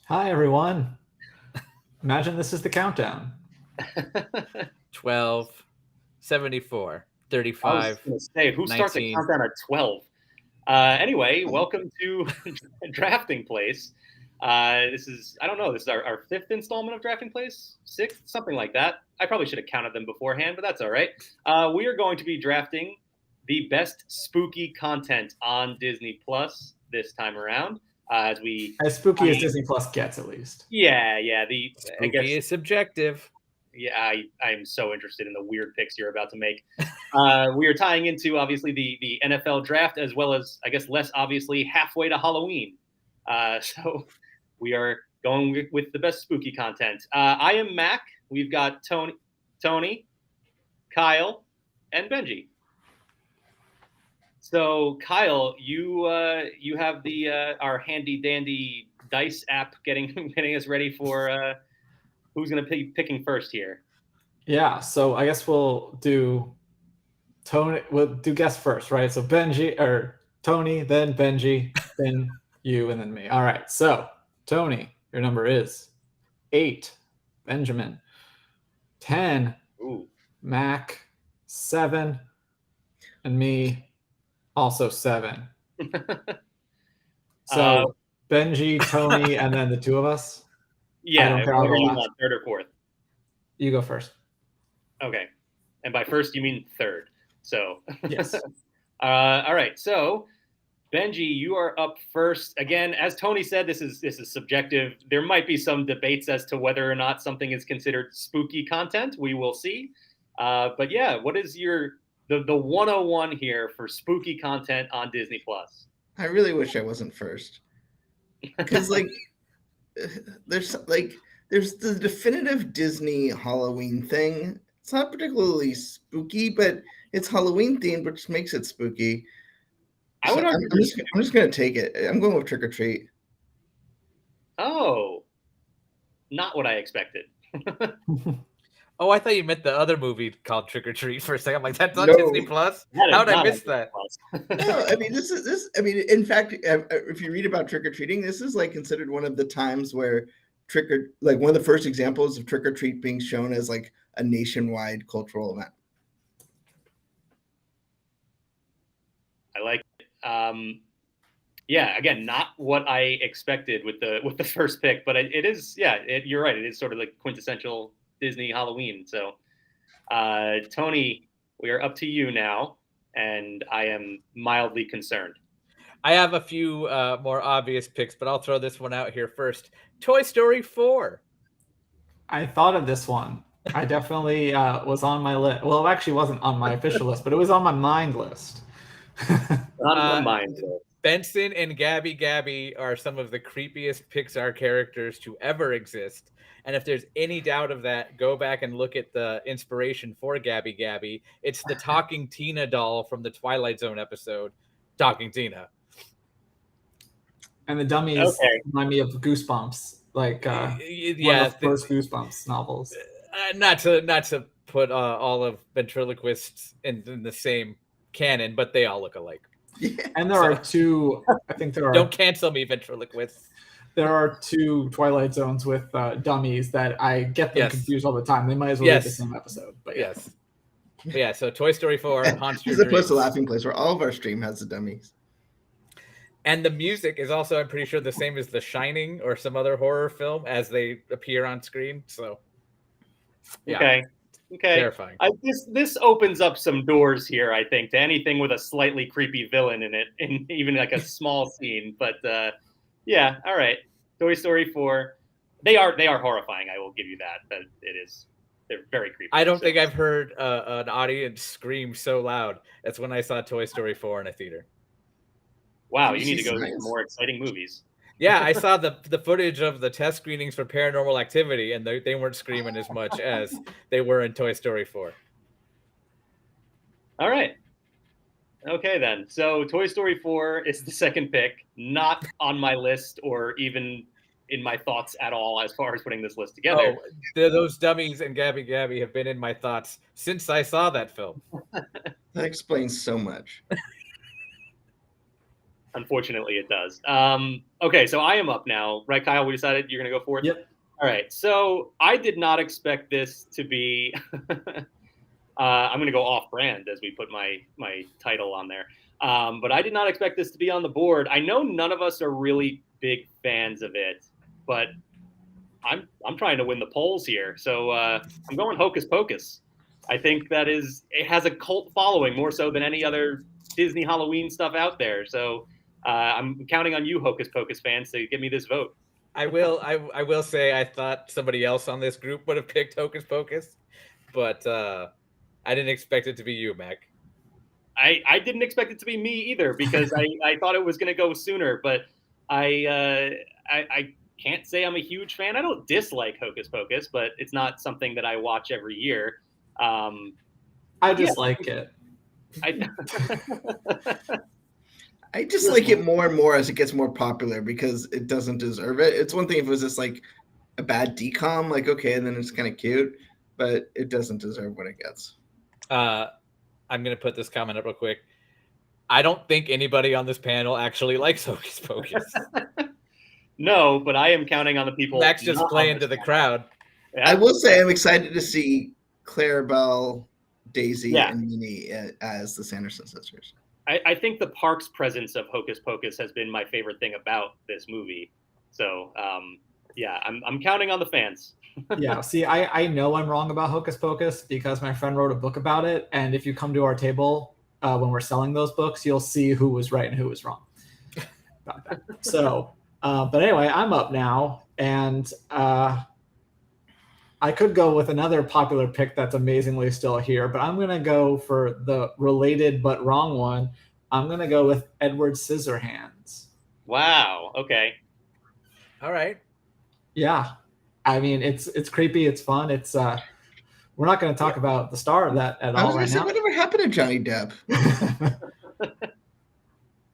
Hi, everyone. Imagine this is the countdown. 12, 74, I was 35, going to say, who starts a 19. countdown at 12? Anyway, welcome to Drafting Place. This is, I don't know, this is our fifth installment of Drafting Place? Sixth? Something like that. I probably should have counted them beforehand, but that's all right. We are going to be drafting the best spooky content on Disney Plus this time around. As spooky as Disney Plus gets, at least. Yeah, I guess. Spooky is subjective. Yeah, I'm so interested in the weird picks you're about to make. We are tying into, obviously, the NFL draft, as well as, I guess, less obviously, halfway to Halloween. So we are going with the best spooky content. I am Mac. We've got Tony, Kyle, and Benji. So, Kyle, you have the our handy dandy dice app getting us ready for who's going to be picking first here. Yeah, so I guess we'll do Tony. We'll do guess first, right? So Benji or Tony, then Benji, then you, and then me. All right. So Tony, your number is 8. Benjamin, 10. Ooh. Mac, 7, and me, also 7. So Benji, Tony, and then the two of us. Yeah, whatever you want, third or fourth. You go first. Okay, and by first you mean third. So yes. All right. So Benji, you are up first. Again, as Tony said, this is subjective. There might be some debates as to whether or not something is considered spooky content. We will see. But yeah, what is the 101 here for spooky content on Disney Plus? I really wish I wasn't first, because there's the definitive Disney Halloween thing. It's not particularly spooky, but it's Halloween themed, which makes it spooky. I'm just going to take it. I'm going with Trick or Treat. Oh, not what I expected. Oh, I thought you meant the other movie called Trick or Treat for a second. I'm like, that's on Disney Plus? How did I miss that? No, I mean, this. I mean, in fact, if you read about trick or treating, this is like considered one of the times where one of the first examples of trick or treat being shown as like a nationwide cultural event. I like it. Yeah, again, not what I expected with the first pick, but it is. Yeah, you're right. It is sort of like quintessential Disney Halloween. So, Tony, we are up to you now, and I am mildly concerned. I have a few more obvious picks, but I'll throw this one out here first. Toy Story 4. I thought of this one. I definitely was on my list. Well, it actually wasn't on my official list, but it was on my mind list. On my mind list. Benson and Gabby are some of the creepiest Pixar characters to ever exist. And if there's any doubt of that, go back and look at the inspiration for Gabby. It's the Talking Tina doll from the Twilight Zone episode, Talking Tina. And the dummies remind me of Goosebumps, like one of the first Goosebumps novels. Not to put all of ventriloquists in the same canon, but they all look alike. Yeah. And there are two. I think there are. Don't cancel me, ventriloquists. There are 2 Twilight Zones with dummies that I get them confused all the time. They might as well be the same episode. But yes. Yeah, so Toy Story 4 haunts your dreams. As opposed to Laughing Place, where all of our stream has the dummies. And the music is also, I'm pretty sure, the same as The Shining or some other horror film as they appear on screen. So, yeah. Okay. Terrifying. This opens up some doors here, I think, to anything with a slightly creepy villain in it, in even like a small scene. But yeah, all right. Toy Story 4. They are horrifying. I will give you that. But they're very creepy. I don't think I've heard an audience scream so loud as when I saw Toy Story 4 in a theater. Wow, you need to go to more exciting movies. Yeah, I saw the footage of the test screenings for Paranormal Activity, and they weren't screaming as much as they were in Toy Story 4. All right. Okay, then. So Toy Story 4 is the second pick, not on my list or even in my thoughts at all as far as putting this list together. Oh, those dummies and Gabby have been in my thoughts since I saw that film. That explains so much. Unfortunately, it does. Okay, so I am up now, right, Kyle? We decided you're going to go fourth? Yep. All right, so I did not expect this to be I'm going to go off-brand as we put my title on there. But I did not expect this to be on the board. I know none of us are really big fans of it, but I'm trying to win the polls here. So I'm going Hocus Pocus. I think it has a cult following more so than any other Disney Halloween stuff out there. So I'm counting on you, Hocus Pocus fans, to give me this vote. I will say I thought somebody else on this group would have picked Hocus Pocus, but I didn't expect it to be you, Mac. I didn't expect it to be me either because I thought it was going to go sooner, but I can't say I'm a huge fan. I don't dislike Hocus Pocus, but it's not something that I watch every year. I just like it. I just like it more and more as it gets more popular because it doesn't deserve it. It's one thing if it was just like a bad decom, like, okay, and then it's kind of cute, but it doesn't deserve what it gets. I'm going to put this comment up real quick. I don't think anybody on this panel actually likes Hocus Pocus. No, but I am counting on the people. Mac's just playing to the crowd. Yeah. I will say I'm excited to see Clarabelle, Daisy, and Minnie as the Sanderson sisters. I think the parks presence of Hocus Pocus has been my favorite thing about this movie. So, I'm counting on the fans. Yeah, see, I know I'm wrong about Hocus Pocus because my friend wrote a book about it. And if you come to our table when we're selling those books, you'll see who was right and who was wrong about that. So, but anyway, I'm up now. And I could go with another popular pick that's amazingly still here, but I'm going to go for the related but wrong one. I'm going to go with Edward Scissorhands. Wow. Okay. All right. Yeah. I mean, it's creepy. It's fun. It's we're not going to talk about the star of that at all right now. Whatever happened to Johnny Depp?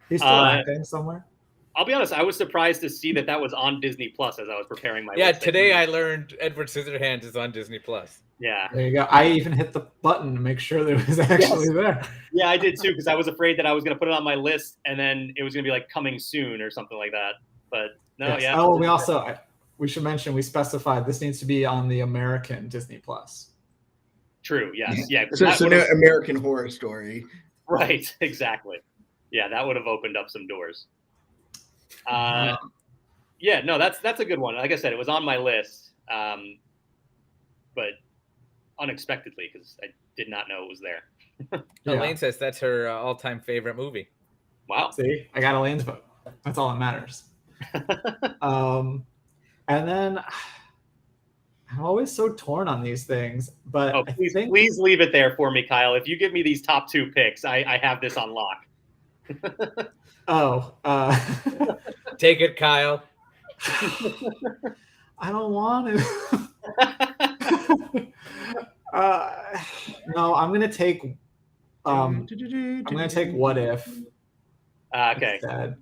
He's still acting somewhere. I'll be honest, I was surprised to see that was on Disney Plus as I was preparing my list. Today I learned Edward Scissorhands is on Disney Plus. Yeah. There you go. I even hit the button to make sure that it was actually there. Yeah, I did too, because I was afraid that I was going to put it on my list and then it was going to be like coming soon or something like that. But no, yes. yeah. Oh, we should mention, we specified this needs to be on the American Disney Plus. True, yes. Yeah. So it's an American Horror Story. Right, exactly. Yeah, that would have opened up some doors. Yeah, no, that's a good one. Like I said, it was on my list, but unexpectedly because I did not know it was there. Elaine says that's her all-time favorite movie. Wow. See, I got Elaine's vote. That's all that matters. And then I'm always so torn on these things, but please leave it there for me, Kyle. If you give me these top two picks, I have this on lock. Take it, Kyle. I don't want to. No, I'm gonna take. I'm gonna take What If. Okay. Instead.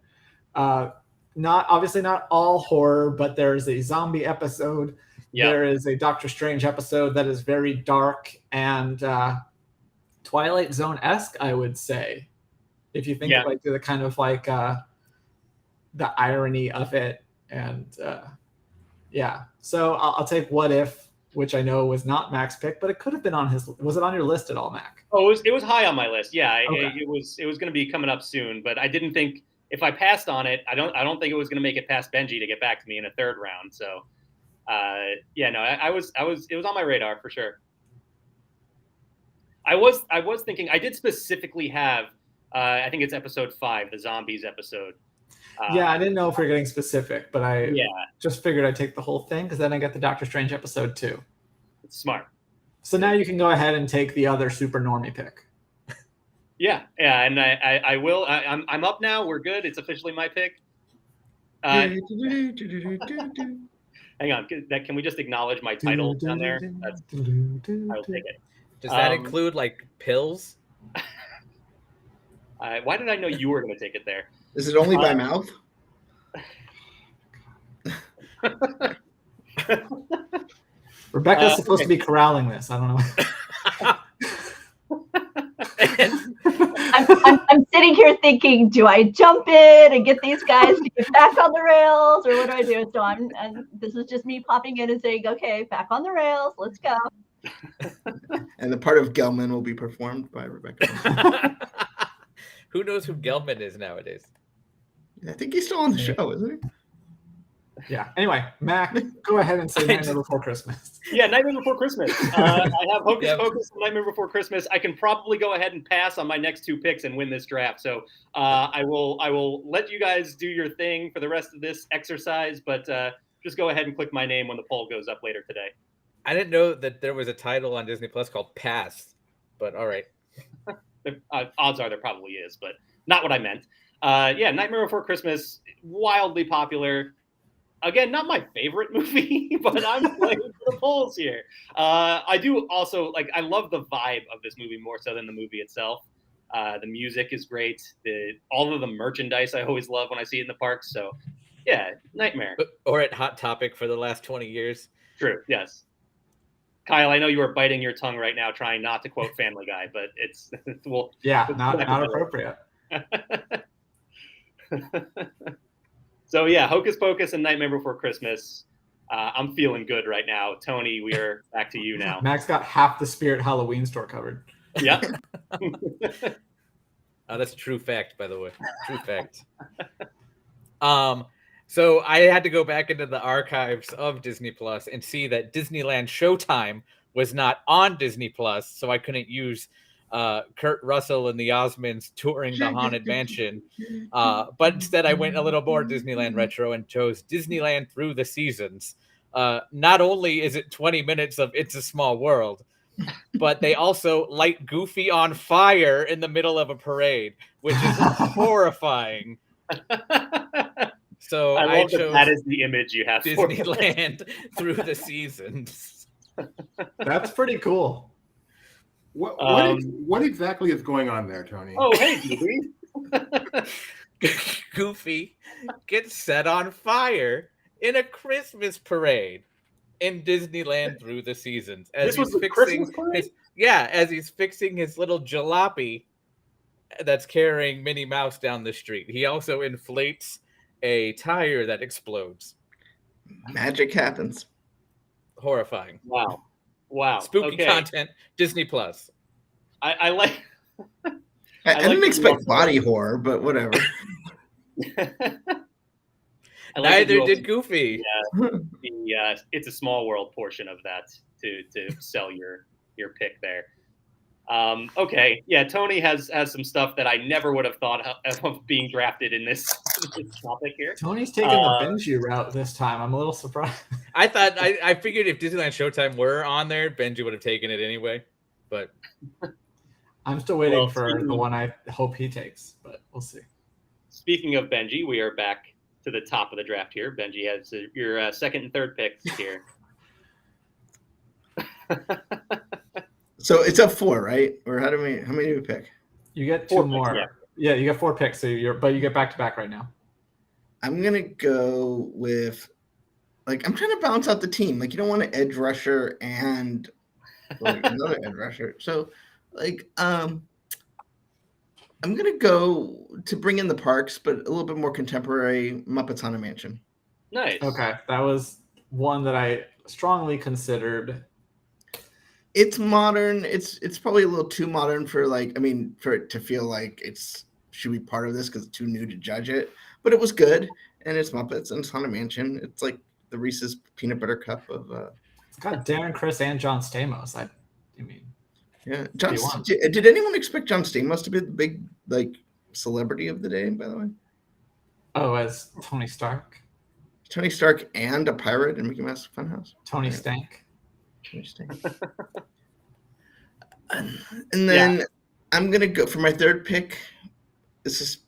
Not all horror, but there's a zombie episode. Yep. There is a Doctor Strange episode that is very dark and Twilight Zone-esque, I would say. If you think of like the kind of like the irony of it, and so I'll take What If, which I know was not Mac's pick, but it could have been on his. Was it on your list at all, Mac? Oh, it was high on my list. Yeah, okay. It was going to be coming up soon, but I didn't think if I passed on it, I don't think it was going to make it past Benji to get back to me in a third round. So, it was on my radar for sure. I was thinking. I did specifically have. I think it's episode 5, the zombies episode. I didn't know if we were getting specific, but I just figured I'd take the whole thing because then I get the Doctor Strange episode too. It's smart. So now you can go ahead and take the other super normie pick. Yeah, and I will. I'm up now. We're good. It's officially my pick. Hang on. Can we just acknowledge my title down there? I'll take it. Does that include like pills? Why did I know you were going to take it there? Is it only by mouth? Rebecca's supposed to be corralling this. I don't know. I'm sitting here thinking, do I jump in and get these guys to get back on the rails, or what do I do? So and this is just me popping in and saying, okay, back on the rails, let's go. And the part of Gelman will be performed by Rebecca. Who knows who Gelman is nowadays? I think he's still on the show, isn't he? Yeah. Anyway, Mac, go ahead and say Nightmare Before Christmas. Yeah, Nightmare Before Christmas. I have Hocus Pocus and Nightmare Before Christmas. I can probably go ahead and pass on my next two picks and win this draft. So I will let you guys do your thing for the rest of this exercise, but just go ahead and click my name when the poll goes up later today. I didn't know that there was a title on Disney Plus called Pass, but all right. Odds are there probably is, but not what I meant. Yeah, Nightmare Before Christmas, wildly popular. Again, not my favorite movie, but I'm playing for the polls here. I do also I love the vibe of this movie more so than the movie itself. The music is great. All of the merchandise I always love when I see it in the parks. So, yeah, Nightmare. Or at Hot Topic for the last 20 years. True. Yes. Kyle, I know you are biting your tongue right now, trying not to quote Family Guy, but it's not appropriate. So yeah, Hocus Pocus and Nightmare Before Christmas. I'm feeling good right now. Tony, we are back to you now. Max got half the Spirit Halloween store covered. Yeah. That's a true fact, by the way. True fact. So I had to go back into the archives of Disney Plus and see that Disneyland Showtime was not on Disney Plus, so I couldn't use Kurt Russell and the Osmonds touring the Haunted Mansion. But instead I went a little more Disneyland retro and chose Disneyland Through the Seasons. Not only is it 20 minutes of It's a Small World, but they also light Goofy on fire in the middle of a parade, which is horrifying. So I love chose that is the image you have for Disneyland Through the Seasons. That's pretty cool. What exactly is going on there, Tony? Oh, hey, Goofy. Goofy gets set on fire in a Christmas parade in Disneyland Through the Seasons. As This was he's the Christmas parade? as he's fixing his little jalopy that's carrying Minnie Mouse down the street. He also inflates a tire that explodes. Magic happens. Horrifying. Wow. Spooky content, Disney Plus. I like. I didn't expect body horror, but whatever. Neither did Goofy. The It's a Small World portion of that to sell your pick there. Okay, yeah, Tony has some stuff that I never would have thought of being drafted in this topic here. Tony's taking the Benji route this time. I'm a little surprised. I figured if Disneyland Showtime were on there, Benji would have taken it anyway. But I'm still waiting for the one I hope he takes, but we'll see. Speaking of Benji, we are back to the top of the draft here. Benji has your second and third picks here. So it's up 4, right? Or how many do we pick? You get 2 4 more. picks, yeah, you get 4 picks. So you get back to back right now. I'm gonna go with I'm trying to balance out the team. You don't want an edge rusher and another edge rusher. So I'm gonna go to bring in the parks, but a little bit more contemporary, Muppets Haunted Mansion. Nice. Okay, that was one that I strongly considered. It's modern. It's probably a little too modern for for it to feel like it's should be part of this because it's too new to judge it. But it was good, and it's Muppets and it's Haunted Mansion. It's like the Reese's peanut butter cup of. It's got Darren Criss and John Stamos. Yeah, did anyone expect John Stamos to be the big celebrity of the day? By the way. Oh, as Tony Stark. Tony Stark and a pirate in Mickey Mouse Funhouse. Tony Stank. And then I'm gonna go for my third pick. This is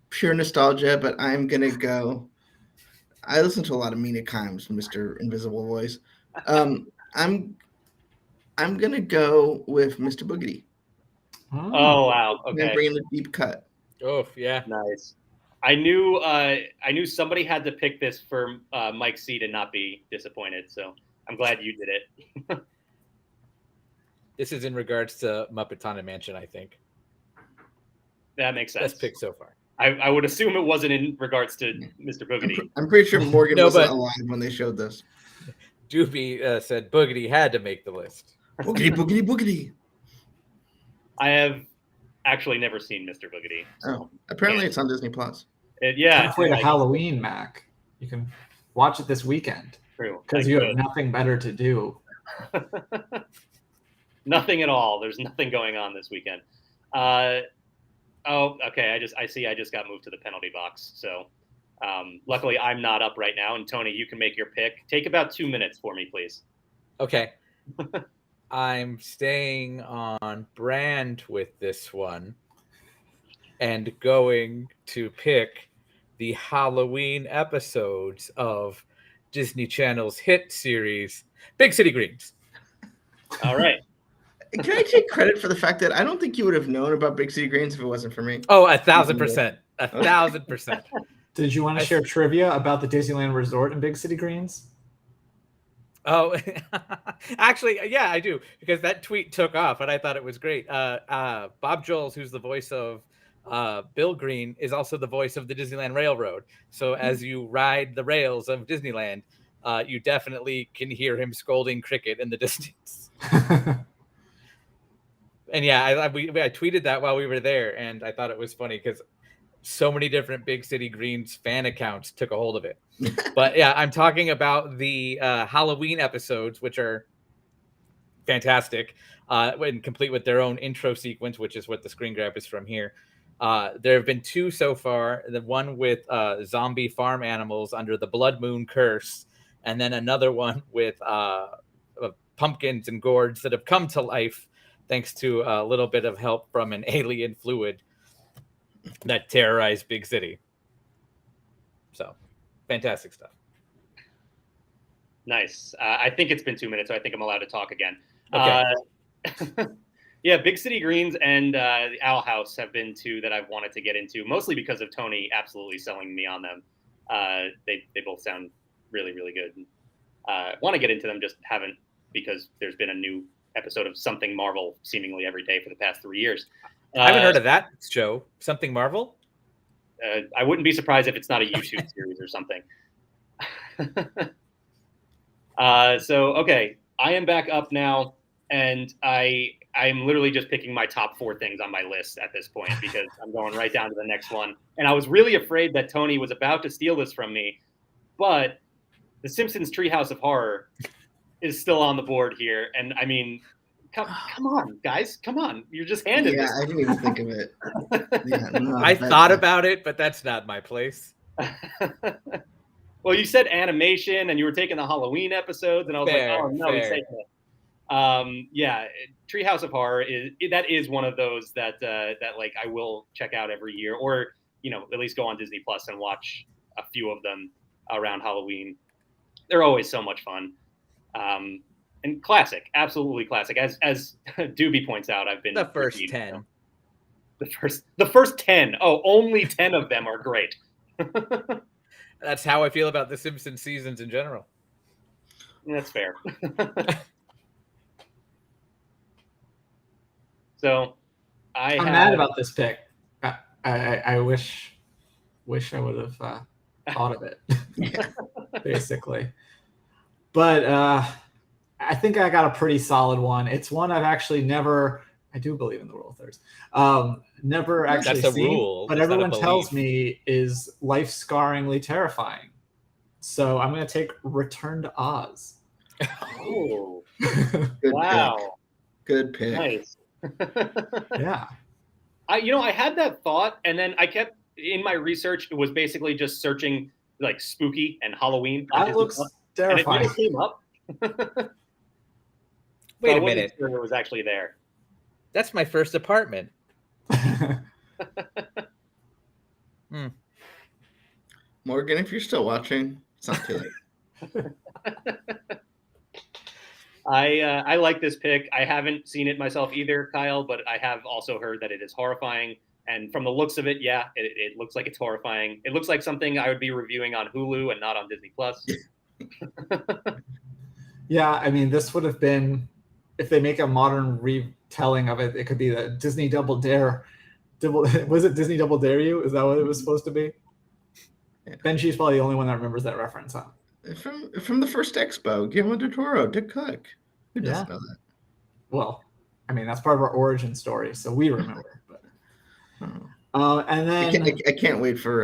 pure nostalgia, but I'm gonna go. I listen to a lot of Mina Kimes, Mr. Invisible Voice. I'm gonna go with Mr. Boogedy. Oh wow! Okay, and bring in the deep cut. Oh yeah, nice. I knew somebody had to pick this for Mike C to not be disappointed. So I'm glad you did it. This is in regards to Muppet Haunted Mansion, I think. That makes sense. Best pick so far. I would assume it wasn't in regards to Mr. Boogedy. I'm pretty sure Morgan No, wasn't but- alive when they showed this. Doobie said Boogedy had to make the list. Boogity, boogity, boogity. I have actually never seen Mr. Boogedy. Oh, apparently it's on Disney Plus. Yeah, Halfway to like, Halloween, Mac. You can watch it this weekend true. because you have nothing better to do. Nothing at all. There's nothing going on this weekend. Okay. I just got moved to the penalty box. So luckily I'm not up right now. And Tony, you can make your pick. Take about 2 minutes for me, please. Okay. I'm staying on brand with this one and going to pick the Halloween episodes of Disney Channel's hit series, Big City Greens. All right. Can I take credit for the fact that I don't think you would have known about Big City Greens if it wasn't for me? Oh, 1,000%. 1,000%. Did you want to share trivia about the Disneyland Resort in Big City Greens? Oh, actually, yeah, I do, because that tweet took off and I thought it was great. Bob Joels, who's the voice of Bill Green, is also the voice of the Disneyland Railroad. So as you ride the rails of Disneyland, you definitely can hear him scolding Cricket in the distance. And yeah, I tweeted that while we were there, and I thought it was funny because so many different Big City Greens fan accounts took a hold of it. But yeah, I'm talking about the Halloween episodes, which are fantastic, and complete with their own intro sequence, which is what the screen grab is from here. There have been 2 so far. The one with zombie farm animals under the Blood Moon curse, and then another one with pumpkins and gourds that have come to life thanks to a little bit of help from an alien fluid that terrorized Big City. So, fantastic stuff. Nice. I think it's been 2 minutes, so I think I'm allowed to talk again. Okay. Yeah, Big City Greens and the Owl House have been 2 that I've wanted to get into, mostly because of Tony absolutely selling me on them. They both sound really, really good. Want to get into them, just haven't, because there's been a new episode of Something Marvel seemingly every day for the past 3 years. I haven't heard of that show. Something Marvel? I wouldn't be surprised if it's not a YouTube series or something. So, okay, I am back up now, and I'm literally just picking my top 4 things on my list at this point because I'm going right down to the next one. And I was really afraid that Tony was about to steal this from me, but the Simpsons Treehouse of Horror is still on the board here. And I mean, come on, guys, come on. You're just handed this. I didn't even think of it. Yeah, no, I thought about it, but that's not my place. Well, you said animation, and you were taking the Halloween episodes, and I was like, oh no, he's taking it. Yeah, Treehouse of Horror is one of those that like I will check out every year, or at least go on Disney Plus and watch a few of them around Halloween. They're always so much fun, and classic, absolutely classic. As Doobie points out, I've been The first 10. The first 10. Oh, only 10 of them are great. That's how I feel about the Simpsons seasons in general. That's fair. So I'm mad about this pick. I wish I would have thought of it, basically. But I think I got a pretty solid one. It's one I've actually never. I do believe in the rule of thirds. Never actually That's a seen, rule. but That's not a everyone tells belief. me is life-scarringly terrifying. So I'm going to take Return to Oz. Oh, Good wow. Good pick. Nice. Yeah. I had that thought, and then I kept in my research. It was basically just searching like spooky and Halloween. That looks and terrifying. it never came up. Wait I a wasn't minute. sure it was actually there. That's my first apartment. Morgan, if you're still watching, it's not too late. I like this pick. I haven't seen it myself either, Kyle, but I have also heard that it is horrifying. And from the looks of it, yeah, it looks like it's horrifying. It looks like something I would be reviewing on Hulu and not on Disney Plus. Yeah, I mean, this would have been, if they make a modern retelling of it, it could be the Disney Double Dare Was it Disney Double Dare You? Is that what it was supposed to be? Yeah. Benji's probably the only one that remembers that reference, huh? From the first expo, Guillermo del Toro, Dick Cook. Who doesn't Yeah. know that? Well, I mean, that's part of our origin story, so we remember. But, Oh. and then I can't wait for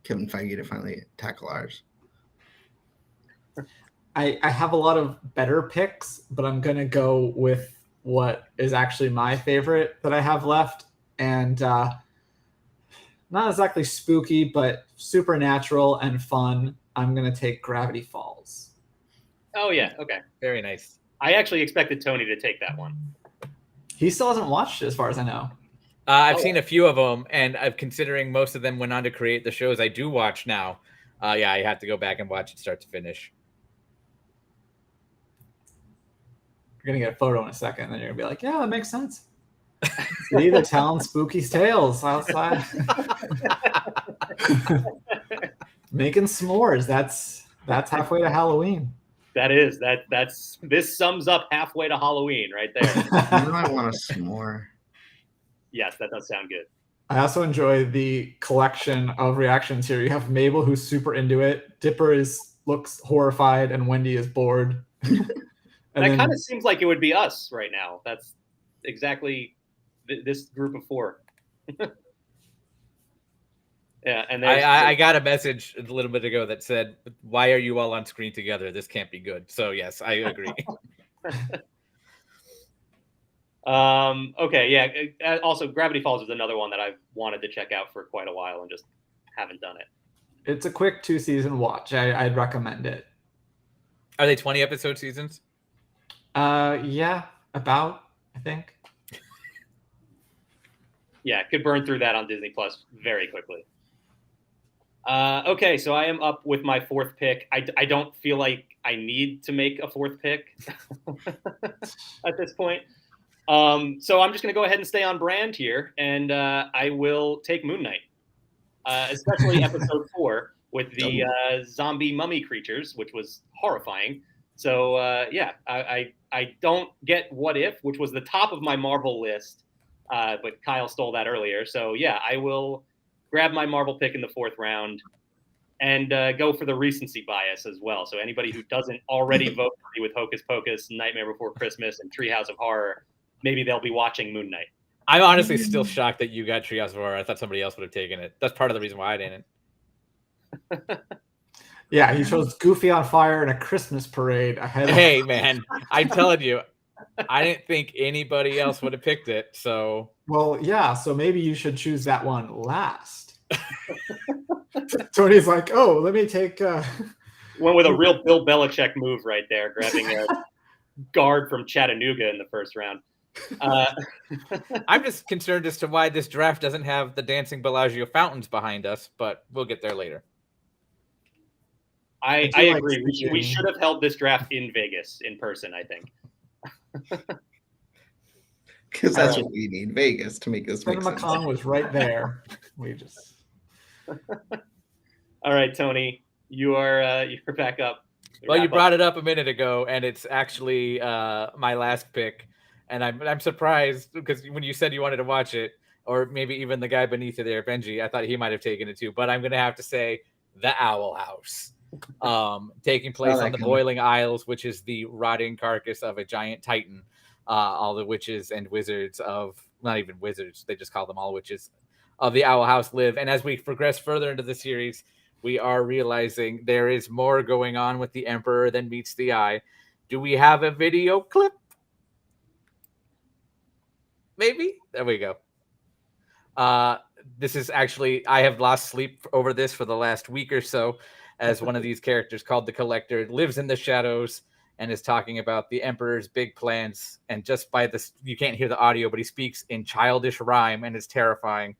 Kevin Feige to finally tackle ours. I have a lot of better picks, but I'm going to go with what is actually my favorite that I have left. And not exactly spooky, but supernatural and fun. I'm going to take Gravity Falls. Oh, yeah. Okay. Very nice. I actually expected Tony to take that one. He still hasn't watched it, as far as I know. I've seen a few of them, and I'm considering most of them went on to create the shows I do watch now. Yeah, I have to go back and watch it start to finish. You're going to get a photo in a second, and then you're going to be like, yeah, that makes sense. See, they're telling spooky tales outside. Making s'mores. That's halfway to Halloween. This sums up halfway to Halloween right there. I want a s'more. Yes, that does sound good. I also enjoy the collection of reactions here. You have Mabel, who's super into it. Dipper looks horrified, and Wendy is bored. That kind of seems like it would be us right now. That's exactly this group of four. Yeah, and I got a message a little bit ago that said, "Why are you all on screen together? This can't be good." So yes, I agree. Okay, yeah. Also, Gravity Falls is another one that I've wanted to check out for quite a while and just haven't done it. It's a quick 2-season watch. I'd recommend it. Are they 20-episode seasons? Yeah, about, I think. Yeah, could burn through that on Disney Plus very quickly. Okay, so I am up with my fourth pick. I don't feel like I need to make a fourth pick at this point. So I'm just going to go ahead and stay on brand here, and I will take Moon Knight, especially episode 4 with the zombie mummy creatures, which was horrifying. So yeah, I don't get What If, which was the top of my Marvel list, but Kyle stole that earlier. So yeah, I will grab my Marvel pick in the 4th round and go for the recency bias as well. So anybody who doesn't already vote for me with Hocus Pocus, Nightmare Before Christmas, and Treehouse of Horror, maybe they'll be watching Moon Knight. I'm honestly still shocked that you got Treehouse of Horror. I thought somebody else would have taken it. That's part of the reason why I didn't. Yeah, he chose Goofy on Fire and A Christmas Parade ahead. Hey, man, I'm telling you, I didn't think anybody else would have picked it. So, well, yeah, so maybe you should choose that one last. Tony's like, oh, let me take. Went with a real Bill Belichick move right there, grabbing a guard from Chattanooga in the 1st round. I'm just concerned as to why this draft doesn't have the dancing Bellagio fountains behind us, but we'll get there later. I agree. We should have held this draft in Vegas in person, I think. Because that's what we need, Vegas, to make this make sense. Kong was right there. We just. All right, Tony, you're back up. Well, you brought it up a minute ago, and it's actually my last pick, and I'm surprised because when you said you wanted to watch it, or maybe even the guy beneath you there, Benji, I thought he might have taken it too. But I'm going to have to say The Owl House, taking place on the Boiling Isles, which is the rotting carcass of a giant titan. All the witches and wizards of, not even wizards, they just call them all witches, of the Owl House live. And as we progress further into the series, we are realizing there is more going on with the Emperor than meets the eye. Do we have a video clip? Maybe? There we go. This is actually, I have lost sleep over this for the last week or so, as one of these characters called the Collector lives in the shadows and is talking about the Emperor's big plans. And just by this, you can't hear the audio, but he speaks in childish rhyme and it's terrifying.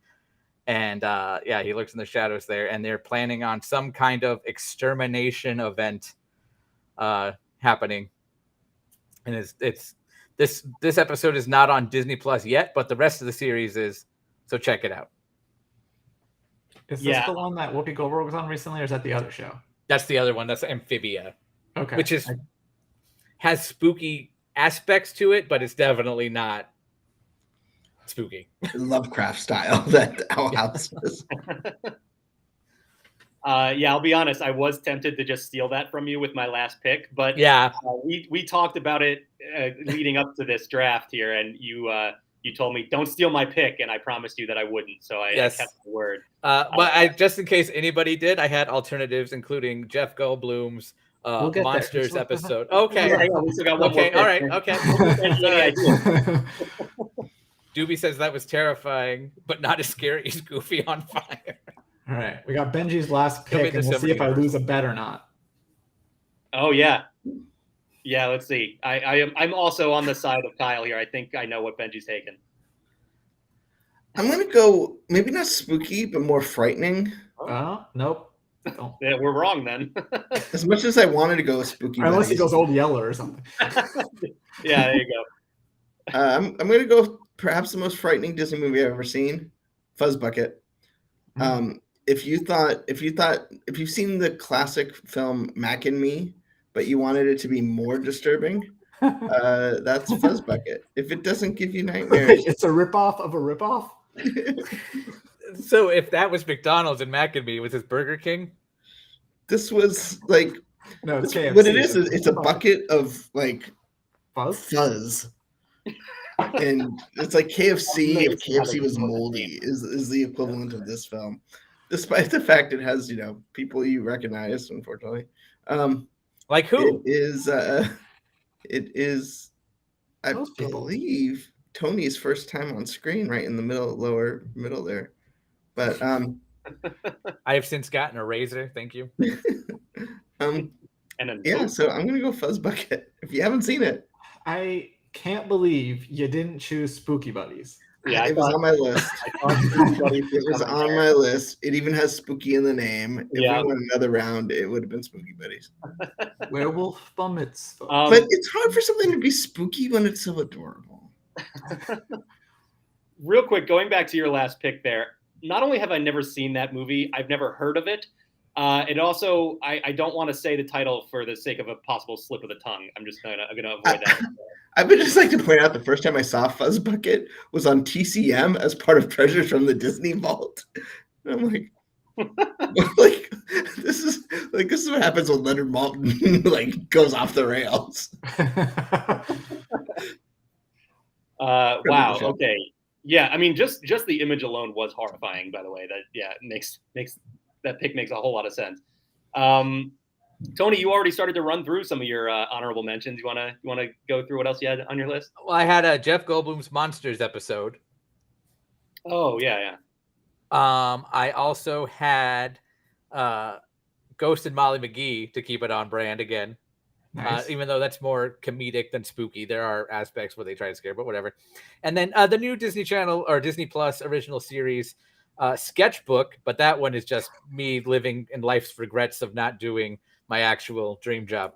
And yeah, he looks in the shadows there, and they're planning on some kind of extermination event happening. And this episode is not on Disney Plus yet, but the rest of the series is. So check it out. Is this the one that Whoopi Goldberg was on recently, or is that the other show? That's the other one. That's Amphibia. Okay. Which has spooky aspects to it, but it's definitely not spooky. Lovecraft style that Owl House is. Yeah, I'll be honest. I was tempted to just steal that from you with my last pick, but Yeah. we talked about it leading up to this draft here, and you told me don't steal my pick, and I promised you that I wouldn't. So I kept the word. But just in case anybody did, I had alternatives, including Jeff Goldblum's We'll get there. Monsters Just let them- episode. Okay. Hang on, we still got one Okay. more All pick. right. Okay. Doobie says that was terrifying, but not as scary as Goofy on Fire. All right, we got Benji's last Could be pick, the and we'll see if I December lose a bet or not. Oh yeah. Let's see. I'm also on the side of Kyle here. I think I know what Benji's taking. I'm gonna go maybe not spooky, but more frightening. Oh, nope. Don't. Yeah, we're wrong then. As much as I wanted to go with spooky, Unless he buddies, goes Old Yeller or something. Yeah, there you go. I'm gonna go perhaps the most frightening Disney movie I've ever seen, Fuzz Bucket. If you've seen the classic film Mack and Me, but you wanted it to be more disturbing, that's Fuzz Bucket. If it doesn't give you nightmares, It's a ripoff of a ripoff. So if that was McDonald's and Mac and Me, was this Burger King? this was like No, it's KFC. what it is. It's a bucket of like Fuzz. fuzz, and it's like KFC. If KFC was moldy, is the equivalent of this film, despite the fact it has people you recognize. Unfortunately, Like who? it is. I Those people. believe Tony's first time on screen, right in the lower middle there. But I have since gotten a razor. Thank you. And then yeah. So I'm gonna go Fuzz Bucket. If you haven't seen it, I can't believe you didn't choose Spooky Buddies. Yeah, it was on my list. It was on my list. It even has spooky in the name. If Yeah. we went another round, it would have been Spooky Buddies. Werewolf Bar Mitzvah. But it's hard for something to be spooky when it's so adorable. Real quick, going back to your last pick there, not only have I never seen that movie, I've never heard of it. It also, I don't want to say the title for the sake of a possible slip of the tongue. I'm just gonna avoid that. I would just like to point out the first time I saw Fuzz Bucket was on TCM as part of Treasures from the Disney Vault. And I'm like, this is what happens when Leonard Maltin goes off the rails. Wow. Okay. Yeah. I mean, just the image alone was horrifying. By the way, that makes that pick makes a whole lot of sense. Tony, you already started to run through some of your honorable mentions. You wanna go through what else you had on your list? Well, I had Jeff Goldblum's Monsters episode. Oh yeah. I also had Ghost and Molly McGee to keep it on brand again. Nice. Even though that's more comedic than spooky, there are aspects where they try to scare, but whatever. And then the new Disney Channel or Disney Plus original series, Sketchbook, but that one is just me living in life's regrets of not doing my actual dream job.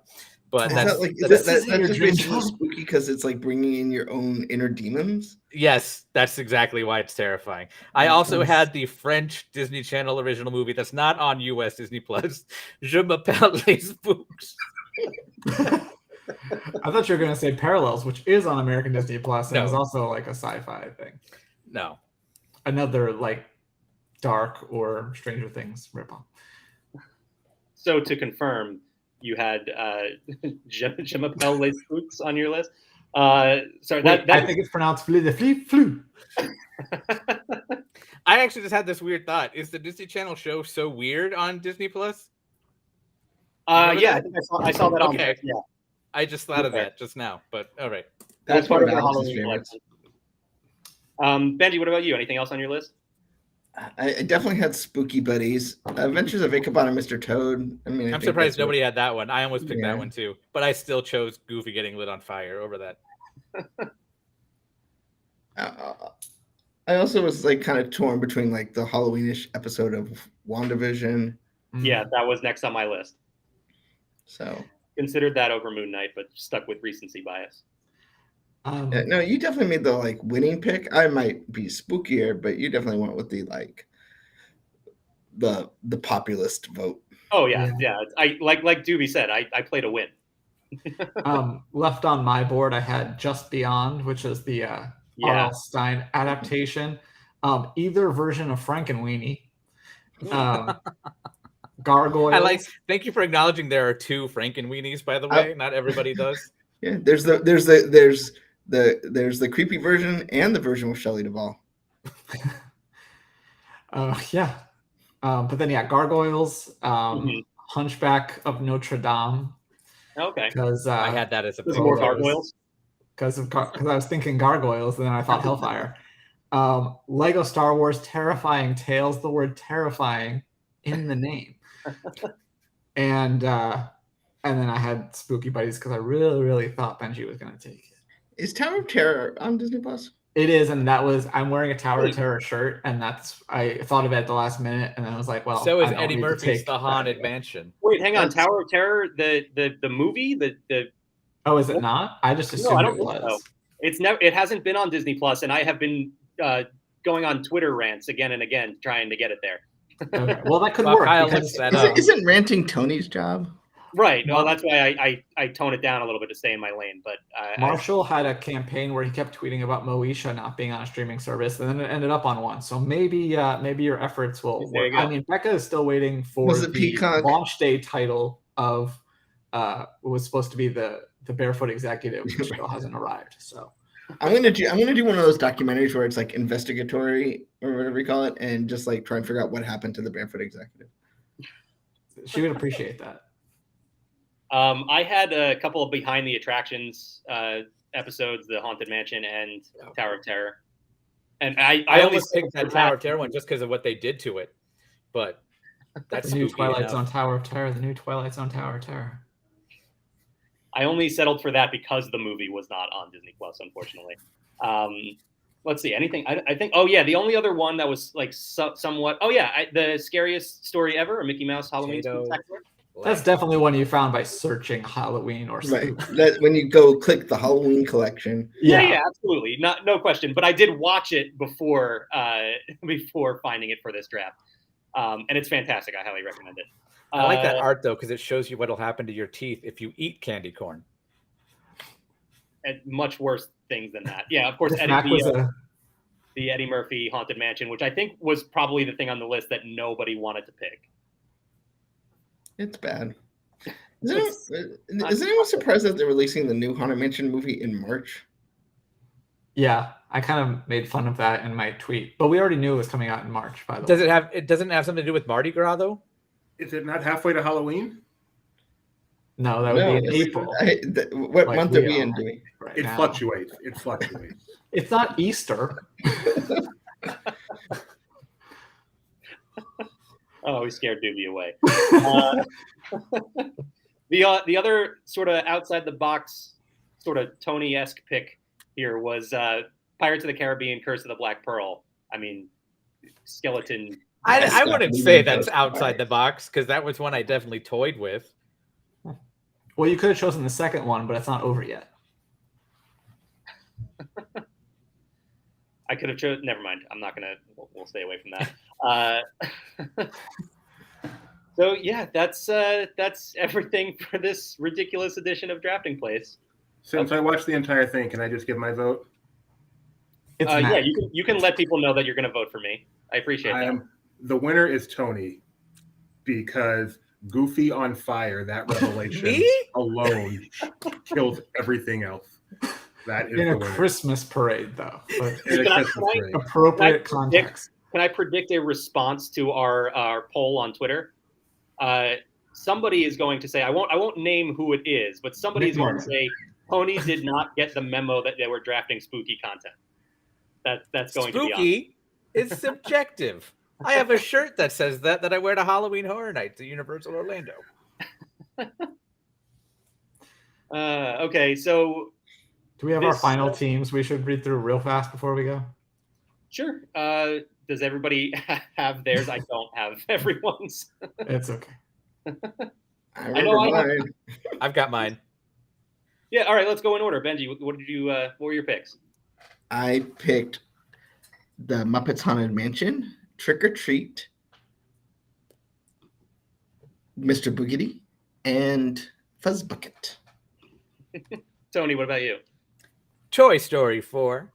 But that's just basically spooky because it's like bringing in your own inner demons. Yes, that's exactly why it's terrifying. I also had the French Disney Channel original movie that's not on US Disney Plus, Je m'appelle les Spooks. I thought you were going to say Parallels, which is on American Disney Plus, and No. is also like a sci-fi thing. No. Another like Dark or Stranger Things ripoff. So to confirm, you had Je m'appelle les Spooks on your list. Sorry, Wait, that I think it's pronounced flu. I actually just had this weird thought. Is the Disney Channel show so weird on Disney Plus? I think I saw that on Okay. there. Yeah, I just thought of Okay. that just now, but all right. that's part of the Alex's Halloween favorites. collection. Benji, what about you? Anything else on your list? I definitely had Spooky Buddies. Adventures of Ichabod and Mr. Toad. I mean, I'm surprised nobody had that one. I almost picked Yeah. that one too, but I still chose Goofy getting lit on fire over that. I also was like kind of torn between like the Halloweenish episode of WandaVision. Yeah, that was next on my list. So Considered that over Moon Knight, but stuck with recency bias. no, you definitely made the like winning pick. I might be spookier, but you definitely went with the like the populist vote. Oh yeah. I like Doobie said, I played a win. left on my board, I had Just Beyond, which is the Yeah. R.L. Stein adaptation. Either version of Frankenweenie. Gargoyles. Thank you for acknowledging there are 2 Frankenweenies, by the way. Not everybody does. Yeah, there's the creepy version and the version with Shelley Duvall. Yeah. But then Gargoyles, Mhm. Hunchback of Notre Dame. Okay. Because I had that as a There's pick. more gargoyles. Because I was thinking gargoyles, and then I thought Hellfire. Lego Star Wars Terrifying Tales, the word terrifying in the name. And then I had Spooky Buddies because I really, really thought Benji was going to take it. Is Tower of Terror on Disney Plus? It is, and I'm wearing a Tower of Terror shirt, and I thought of it at the last minute, and then I was like, well, So is I don't Eddie need to Murphy's take The that. Haunted Mansion. Wait, hang on. Tower of Terror, the movie, the Oh, is it not? I just assumed No, I don't it think was. so. It hasn't been on Disney Plus, and I have been going on Twitter rants again and again trying to get it there. Okay. Well, that could Well, work. Kyle because- looks that up. Isn't ranting Tony's job? Right. Well, that's why I tone it down a little bit to stay in my lane. But Marshall had a campaign where he kept tweeting about Moesha not being on a streaming service, and then it ended up on one. So maybe your efforts will There you work. go. I mean, Becca is still waiting for Was it the Peacock? launch day title of was supposed to be the Barefoot Executive, which still hasn't arrived. So I'm gonna do one of those documentaries where it's like investigatory or whatever you call it, and just like try and figure out what happened to the Barefoot Executive. she would appreciate that. I had a couple of behind the attractions episodes, the Haunted Mansion and Tower of Terror, and I almost picked that Tower of Terror one just because of what they did to it, but that's The new spooky Twilight enough. Zone Tower of Terror. The new Twilight Zone Tower of Terror. I only settled for that because the movie was not on Disney Plus, unfortunately. Let's see, anything? I think. Oh yeah, the only other one that was like somewhat. Oh yeah, the scariest story ever, a Mickey Mouse Halloween Potato. Spectacular. That's definitely one you found by searching Halloween or Right. spook. That when you go click the Halloween collection. Yeah, absolutely, no question. But I did watch it before finding it for this draft, and it's fantastic. I highly recommend it. I like that art though because it shows you what'll happen to your teeth if you eat candy corn. And much worse things than that. Yeah, of course, This Mac was the Eddie Murphy Haunted Mansion, which I think was probably the thing on the list that nobody wanted to pick. It's bad. Is anyone surprised that they're releasing the new Haunted Mansion movie in March? Yeah, I kind of made fun of that in my tweet, but we already knew it was coming out in March. By the way, It doesn't have something to do with Mardi Gras though? Is it not halfway to Halloween? No, that would be in it's- April. What Like month are we we in are. doing? Right It now. fluctuates. It fluctuates. It's not Easter. Oh, we scared Doobie away. The other sort of outside the box, sort of Tony-esque pick here was Pirates of the Caribbean: Curse of the Black Pearl. I mean, skeleton. I wouldn't say that's outside the box because that was one I definitely toyed with. Well, you could have chosen the second one, but it's not over yet. I could have chosen. Never mind. I'm not gonna. We'll stay away from that. So yeah, that's everything for this ridiculous edition of Drafting Place. Since I watched the entire thing, can I just give my vote? It's Yeah, Mac. you can let people know that you're going to vote for me. I appreciate that. The winner is Tony because Goofy on Fire, that revelation Me? alone kills everything else. That is in the a winner. Christmas parade, though. But In a Can I- Christmas parade. appropriate Can I predict- context. Can I predict a response to our poll on Twitter? Somebody is going to say, I won't name who it is, but somebody is going to say, Tony did not get the memo that they were drafting spooky content. That's going to be on. Spooky is subjective. I have a shirt that says that I wear to Halloween Horror Nights at Universal Orlando. Okay, so Do we have our this- final teams we should read through real fast before we go? sure. Does everybody have theirs? I don't have everyone's. It's okay. I know remember I have- mine. I've got mine. Yeah, all right, let's go in order. Benji, what were your picks? I picked the Muppets Haunted Mansion, Trick or Treat, Mr. Boogedy, and Fuzz Bucket. Tony, what about you? Toy Story 4,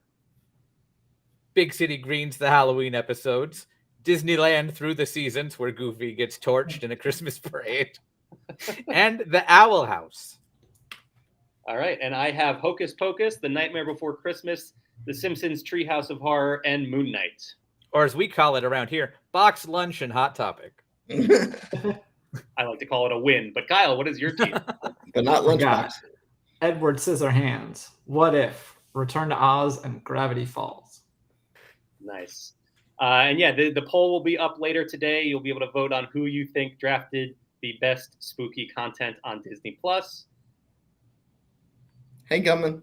Big City Greens, the Halloween episodes. Disneyland Through the Seasons, where Goofy gets torched in a Christmas parade. And The Owl House. All right, and I have Hocus Pocus, The Nightmare Before Christmas, The Simpsons Treehouse of Horror, and Moon Knight. Or as we call it around here, Box Lunch and Hot Topic. I like to call it a win. But Kyle, what is your team? But not Lunchbox. Edward Scissorhands, What If, Return to Oz, and Gravity Falls. Nice. And yeah, the poll will be up later today. You'll be able to vote on who you think drafted the best spooky content on Disney Plus. Hey, Gumman.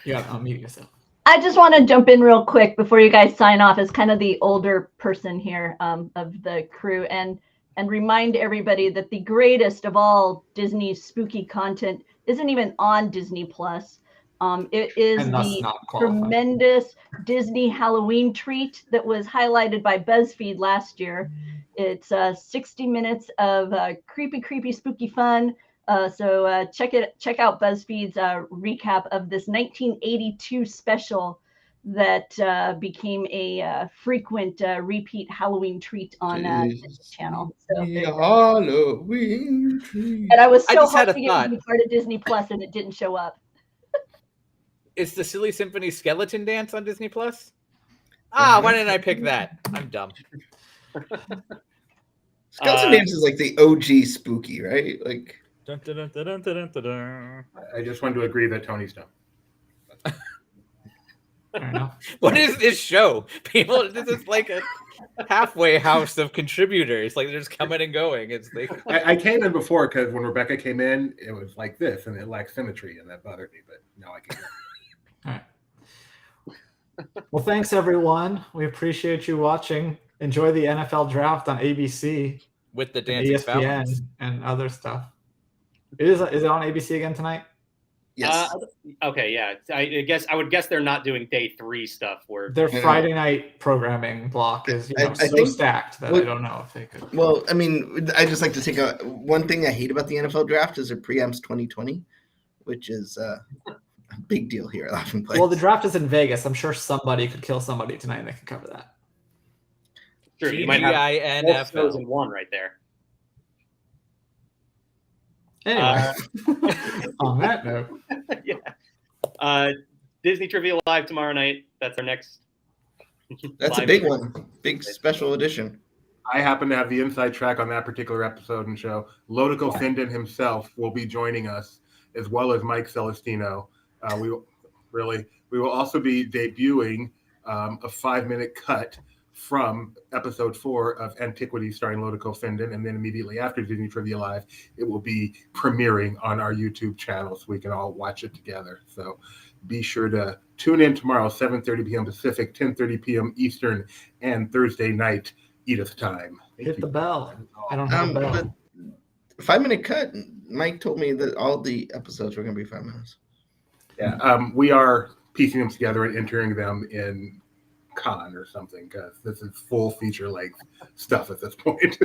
You gotta unmute yourself. I just want to jump in real quick before you guys sign off as kind of the older person here of the crew and remind everybody that the greatest of all Disney spooky content isn't even on Disney Plus. It is the tremendous Disney Halloween treat that was highlighted by BuzzFeed last year. It's 60 minutes of creepy, spooky fun. So check out BuzzFeed's recap of this 1982 special that became a frequent repeat Halloween treat on this channel. So, Halloween treat. and I was so just had hoping a it would thought. be part of Disney Plus, and it didn't show up. Is the Silly Symphony Skeleton Dance on Disney Plus? Why didn't I pick that? I'm dumb. Skeleton Dance is like the OG spooky, right? Like, Dun, dun, dun, dun, dun, dun, dun, dun. I just wanted to agree that Tony's dumb. Fair enough. What is this show? People, this is like a halfway house of contributors. Like they're just coming and going. It's like I came in before because when Rebecca came in, it was like this, and it lacked symmetry, and that bothered me. But now I can. All right. Well, thanks everyone. We appreciate you watching. Enjoy the NFL draft on ABC, with the dancing ESPN, fountains. and other stuff. Is it on ABC again tonight? yes. Okay, yeah. I would guess they're not doing day 3 stuff where Their Friday night programming block is I so think- stacked that I don't know if they could. Well, I mean, I just like to take one thing I hate about the NFL draft is it preempts 2020, which is a big deal here at Laughing Place. Well, the draft is in Vegas. I'm sure somebody could kill somebody tonight and they can cover that. sure, you might have both shows TGINFL. in one right there. Anyway, on that note, Yeah. Disney Trivia Live tomorrow night. That's our next. That's a live big stream. one. Big special edition. I happen to have the inside track on that particular episode and show. Lodoco Findon himself will be joining us, as well as Mike Celestino. We will also be debuting a 5-minute cut from episode 4 of Antiquity starring Lodoco Findon, and then immediately after Disney Trivia Live, it will be premiering on our YouTube channel so we can all watch it together. So be sure to tune in tomorrow, 7:30 p.m. Pacific, 10:30 p.m. Eastern, and Thursday night, Edith time. Thank hit you. the bell. I don't have a bell. But 5-minute cut. Mike told me that all the episodes were going to be 5 minutes. Yeah, we are piecing them together and entering them in Con or something because this is full feature length stuff at this point.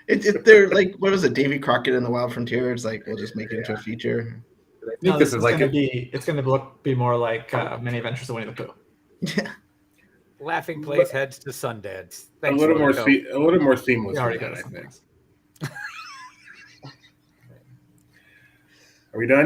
They're like, what was it, Davy Crockett and the Wild Frontier? It's like, we'll just make it into a feature. I think No, this is like going to be more like Many Adventures of Winnie the Pooh. Yeah. Laughing Place heads to Sundance. a Thanks, little more Lodoco. a little more seamless. We already than got that, I some think. things. Are we done?